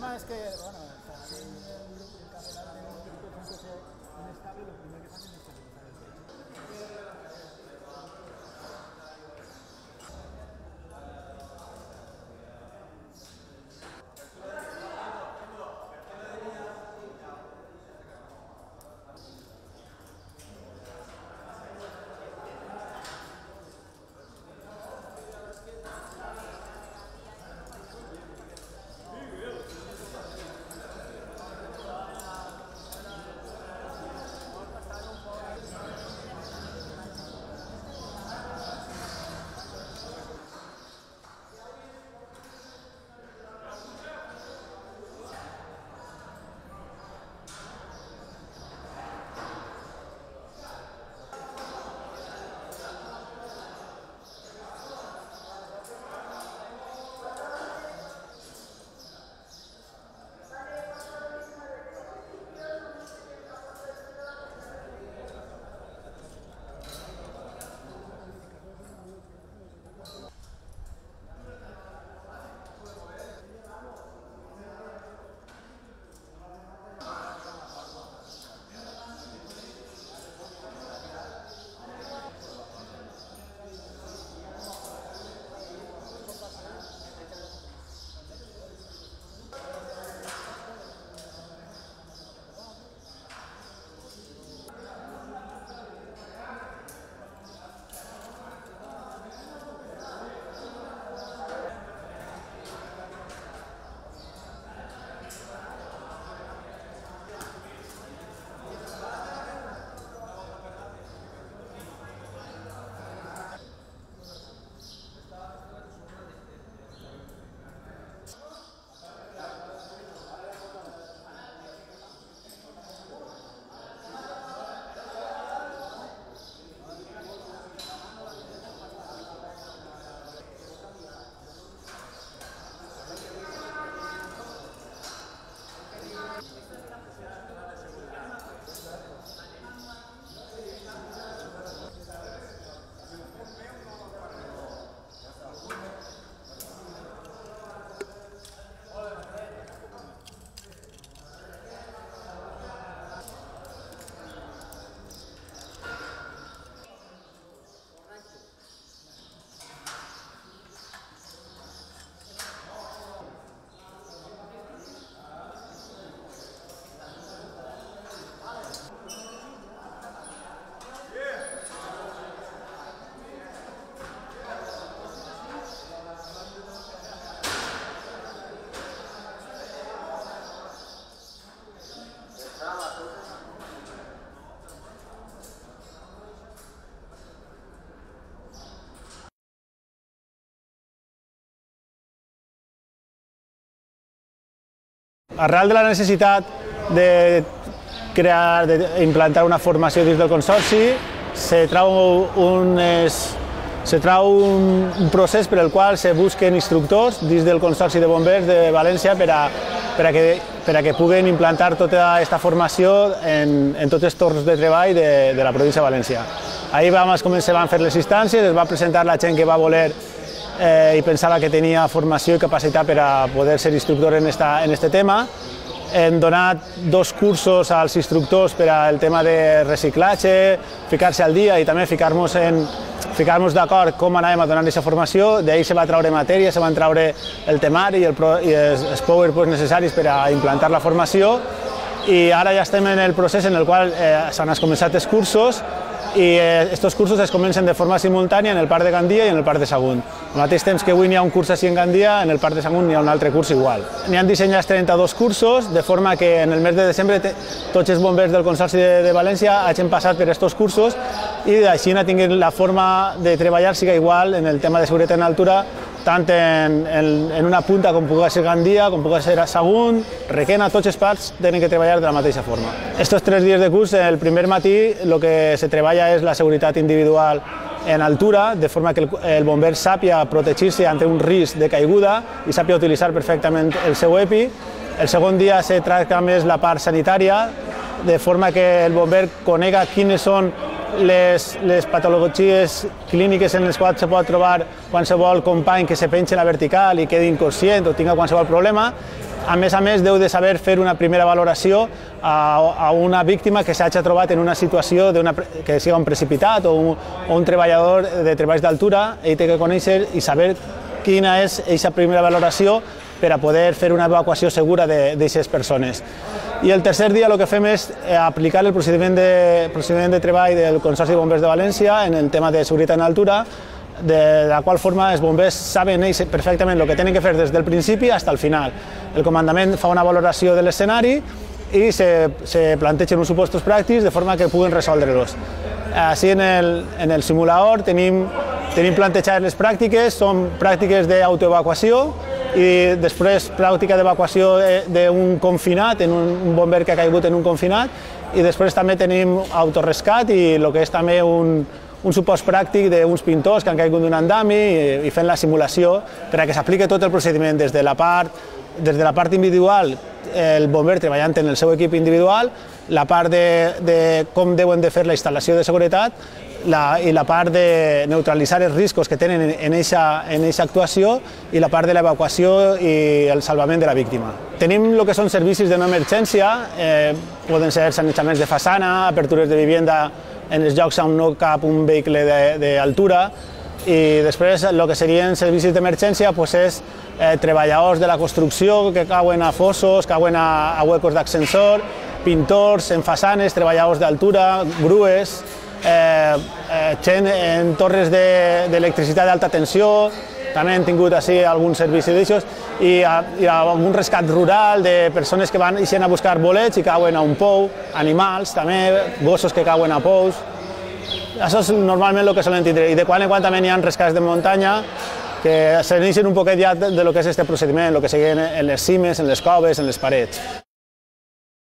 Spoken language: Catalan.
problema es que, bueno, el capital de un coche inestable, lo primero que hacen es estabilizar el techo. Arrel de la necessitat de implantar una formació dins del Consorci, se trau un procés per al qual se busquen instructors dins del Consorci de Bombers de València per a que puguen implantar tota aquesta formació en tots els torns de treball de la província de València. Ahir se van fer les instàncies, es va presentar la gent que va voler i pensava que tenia formació i capacitat per a poder ser instructor en aquest tema. Hem donat 2 cursos als instructors per al tema de reciclatge, ficar-se al dia i també ficar-nos d'acord com anàvem a donar aquesta formació. D'ahir se va treure matèria, se van treure el temari i els PowerPoints necessaris per a implantar la formació i ara ja estem en el procés en el qual s'han començat els cursos i aquests cursos es comencen de forma simultània en el Parc de Gandia i en el Parc de Sagunt. Al mateix temps que avui n'hi ha un curs així en Gandia, en el Parc de Sagunt n'hi ha un altre curs igual. N'hi han dissenyats 32 cursos, de forma que en el mes de desembre tots els bombers del Consorci de València hagin passat per aquests cursos i així tinguin la forma de treballar siga igual en el tema de seguretat en altura, tant en una punta com pugui ser Gandia, com pugui ser Sagunt, Requena, tots els parcs tenen que treballar de la mateixa forma. Estos 3 dies de curs, el primer matí, el que se treballa és la seguretat individual en altura, de forma que el bomber sàpia protegir-se ante un risc de caiguda i sàpia utilitzar perfectament el seu EPI. El segon dia se tracta més la part sanitària, de forma que el bomber conega quines són les patologies clíniques en les quals se pot trobar qualsevol company que se penja a la vertical i quedi inconscient o tinga qualsevol problema. A més, deu de saber fer una primera valoració a una víctima que s'hagi trobat en una situació que sigui un precipitat o un treballador de treballs d'altura. Ell té que conèixer i saber quina és aquesta primera valoració per a poder fer una evacuació segura d'aquestes persones. I el tercer dia el que fem és aplicar el procediment de treball del Consorci de Bombers de València en el tema de seguretat en altura, de la qual forma els bombers saben ells perfectament el que tenen que fer des del principi fins al final. El comandament fa una valoració de l'escenari i se plantegen uns supostos pràctics de forma que puguen resoldre-los. Així en el simulador tenim plantejades les pràctiques, són pràctiques d'autoevacuació i després pràctica d'evacuació d'un confinat, un bomber que ha caigut en un confinat, i després també tenim autorescat i el que és també un supòs pràctic d'uns pintors que han caigut d'un andami i fent la simulació per a que s'apliqui tot el procediment des de la part individual, el bomber treballant en el seu equip individual, la part de com deuen de fer la instal·lació de seguretat i la part de neutralitzar els riscos que tenen en aquesta actuació i la part de l'evacuació i el salvament de la víctima. Tenim el que són servicis de no emergència, poden ser sanejaments de façana, apertures de vivienda en els llocs on no cap un vehicle d'altura, i després el que serien servicis d'emergència és treballadors de la construcció que cauen a fossos, cauen a huecos d'ascensor, pintors en façanes, treballadors d'altura, grues, gent en torres d'electricitat d'alta tensió, també hem tingut algun servici d'aixòs, i algun rescat rural de persones que van a buscar bolets i cauen a un pou, animals també, gossos que cauen a pous. Això és normalment el que solen tindre, i de quan en quan també hi ha rescats de muntanya que s'inicien un poquet ja de lo que és aquest procediment, el que seguien en les cimes, en les coves, en les parets.